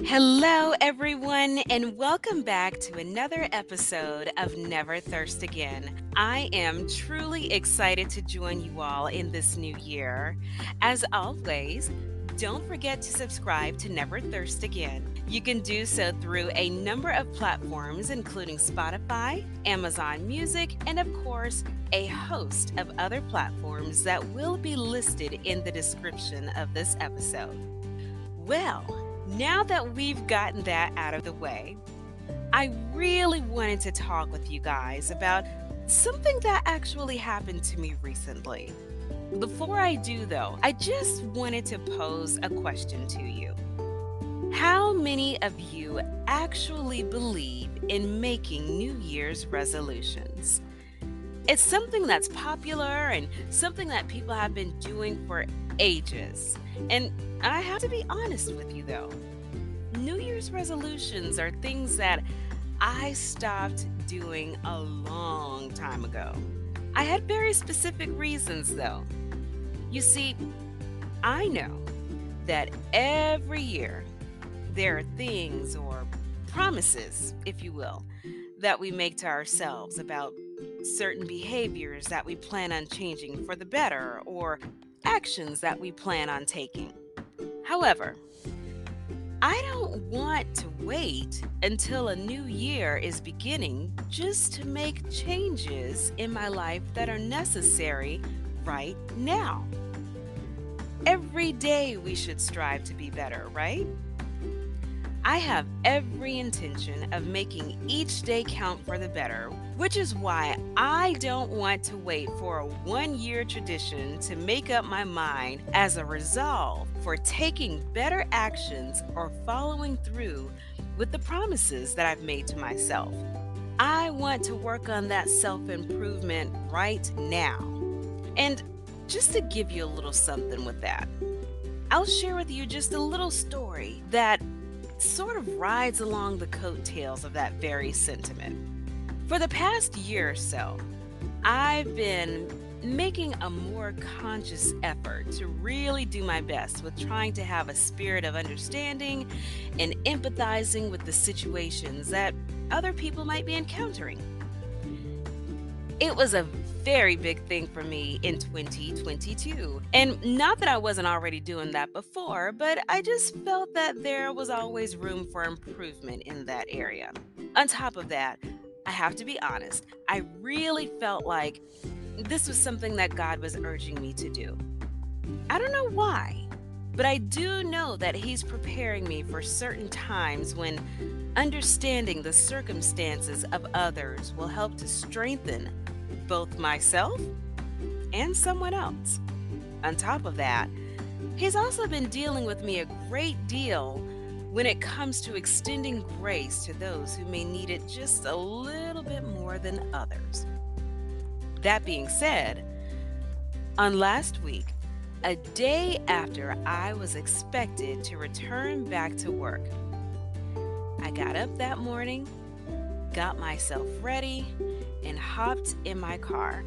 Hello, everyone, and welcome back to another episode of Never Thirst Again. I am truly excited to join you all in this new year. As always, don't forget to subscribe to Never Thirst Again. You can do so through a number of platforms, including Spotify, Amazon Music, and of course, a host of other platforms that will be listed in the description of this episode. Well, now that we've gotten that out of the way, I really wanted to talk with you guys about something that actually happened to me recently. Before I do, though, I just wanted to pose a question to you. How many of you actually believe in making New Year's resolutions? It's something that's popular and something that people have been doing for ages. And I have to be honest with you though. New Year's resolutions are things that I stopped doing a long time ago. I had very specific reasons though. You see, I know that every year there are things or promises, if you will, that we make to ourselves about certain behaviors that we plan on changing for the better or actions that we plan on taking. However, I don't want to wait until a new year is beginning just to make changes in my life that are necessary right now. Every day we should strive to be better, right? I have every intention of making each day count for the better, which is why I don't want to wait for a 1 year tradition to make up my mind as a resolve for taking better actions or following through with the promises that I've made to myself. I want to work on that self improvement right now. And just to give you a little something with that, I'll share with you just a little story that sort of rides along the coattails of that very sentiment. For the past year or so, I've been making a more conscious effort to really do my best with trying to have a spirit of understanding and empathizing with the situations that other people might be encountering. It was a very big thing for me in 2022. And not that I wasn't already doing that before, but I just felt that there was always room for improvement in that area. On top of that, I have to be honest, I really felt like this was something that God was urging me to do. I don't know why, but I do know that He's preparing me for certain times when understanding the circumstances of others will help to strengthen both myself and someone else. On top of that, He's also been dealing with me a great deal when it comes to extending grace to those who may need it just a little bit more than others. That being said, on last week, a day after I was expected to return back to work, I got up that morning, got myself ready, and hopped in my car.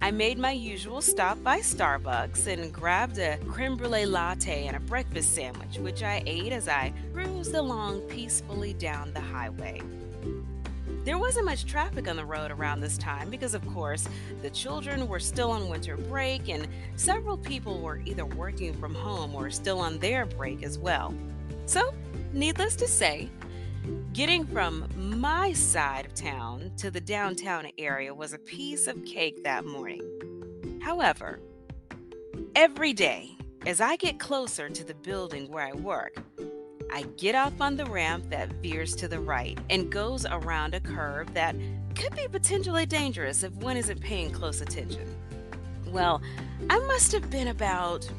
I made my usual stop by Starbucks and grabbed a creme brulee latte and a breakfast sandwich, which I ate as I cruised along peacefully down the highway. There wasn't much traffic on the road around this time because, of course, the children were still on winter break and several people were either working from home or still on their break as well. So, needless to say, getting from my side of town to the downtown area was a piece of cake that morning. However, every day, as I get closer to the building where I work, I get off on the ramp that veers to the right and goes around a curve that could be potentially dangerous if one isn't paying close attention. Well, I must have been about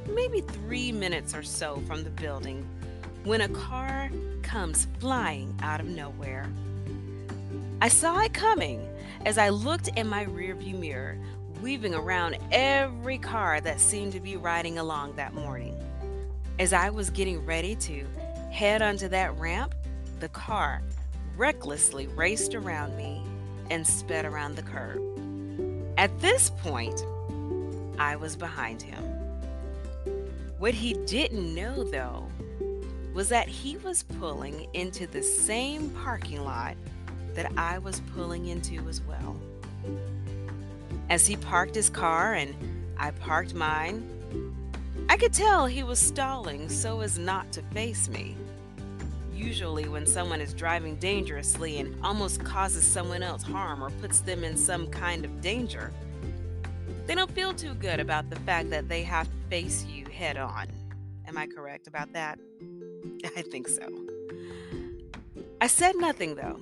maybe 3 minutes or so from the building when a car comes flying out of nowhere. I saw it coming as I looked in my rearview mirror, weaving around every car that seemed to be riding along that morning. As I was getting ready to head onto that ramp, the car recklessly raced around me and sped around the curve. At this point, I was behind him. What he didn't know, though, was that he was pulling into the same parking lot that I was pulling into as well. As he parked his car and I parked mine, I could tell he was stalling so as not to face me. Usually, when someone is driving dangerously and almost causes someone else harm or puts them in some kind of danger, they don't feel too good about the fact that they have to face you head on. Am I correct about that? I think so. I said nothing though.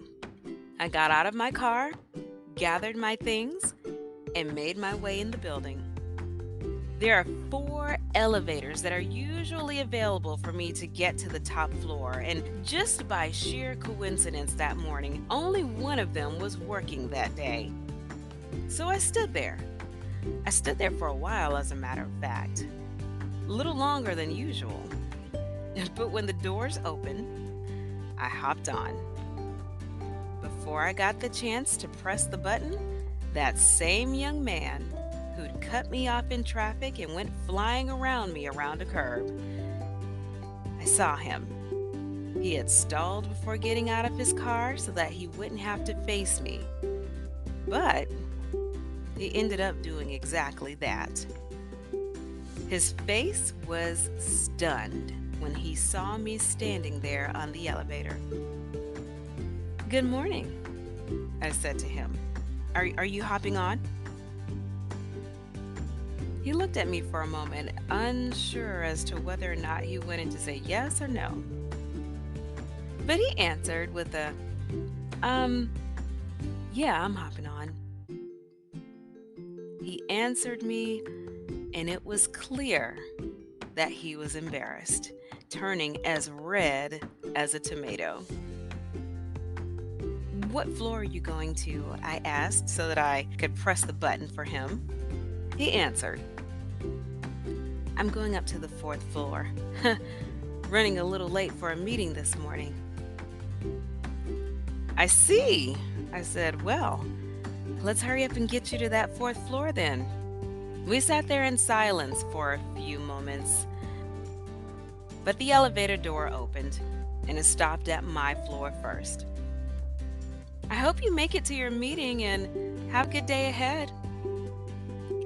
I got out of my car, gathered my things, and made my way in the building. There are 4 elevators that are usually available for me to get to the top floor, and just by sheer coincidence that morning, only one of them was working that day. So I stood there. I stood there for a while, as a matter of fact. A little longer than usual. But when the doors opened, I hopped on. Before I got the chance to press the button, that same young man who'd cut me off in traffic and went flying around me around a curb. I saw him. He had stalled before getting out of his car so that he wouldn't have to face me. But he ended up doing exactly that. His face was stunned when he saw me standing there on the elevator. "Good morning," I said to him. Are you hopping on?" He looked at me for a moment, unsure as to whether or not he wanted to say yes or no. But he answered with a, yeah, I'm hopping on." He answered me, and it was clear that he was embarrassed, turning as red as a tomato. "What floor are you going to?" I asked so that I could press the button for him. He answered, "I'm going up to the 4th floor. Running a little late for a meeting this morning." "I see," I said. "Well, let's hurry up and get you to that 4th floor then." We sat there in silence for a few moments. But the elevator door opened and it stopped at my floor first. "I hope you make it to your meeting and have a good day ahead."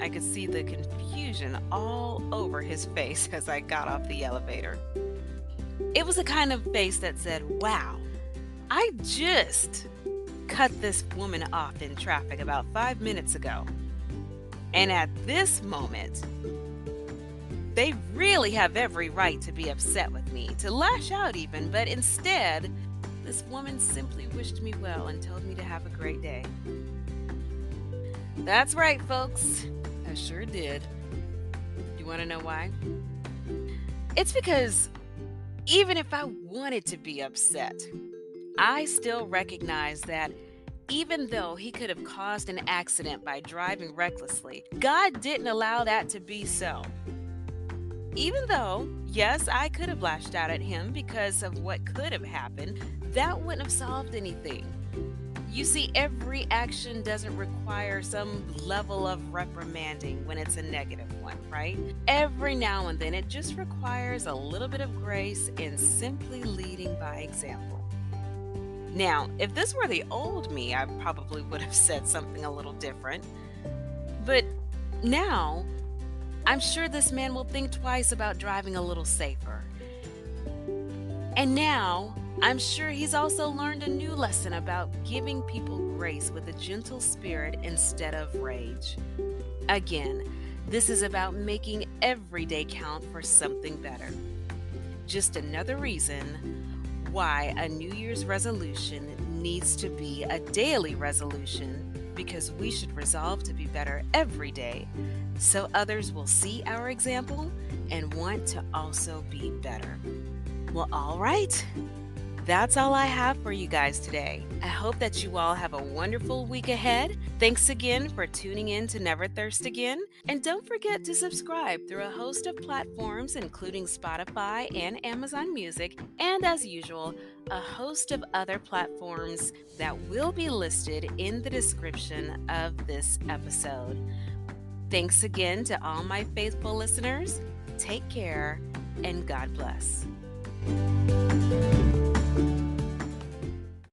I could see the confusion all over his face as I got off the elevator. It was a kind of face that said, "Wow, I just cut this woman off in traffic about 5 minutes ago. And at this moment, they really have every right to be upset with me, to lash out even, but instead, this woman simply wished me well and told me to have a great day." That's right, folks. I sure did. You want to know why? It's because even if I wanted to be upset, I still recognize that even though he could have caused an accident by driving recklessly, God didn't allow that to be so. Even though, yes, I could have lashed out at him because of what could have happened, that wouldn't have solved anything. You see, every action doesn't require some level of reprimanding when it's a negative one, right? Every now and then, it just requires a little bit of grace and simply leading by example. Now, if this were the old me, I probably would have said something a little different. But now, I'm sure this man will think twice about driving a little safer. And now, I'm sure he's also learned a new lesson about giving people grace with a gentle spirit instead of rage. Again, this is about making every day count for something better. Just another reason why a New Year's resolution needs to be a daily resolution, because we should resolve to be better every day so others will see our example and want to also be better. Well, all right. That's all I have for you guys today. I hope that you all have a wonderful week ahead. Thanks again for tuning in to Never Thirst Again. And don't forget to subscribe through a host of platforms, including Spotify and Amazon Music, and as usual, a host of other platforms that will be listed in the description of this episode. Thanks again to all my faithful listeners. Take care and God bless.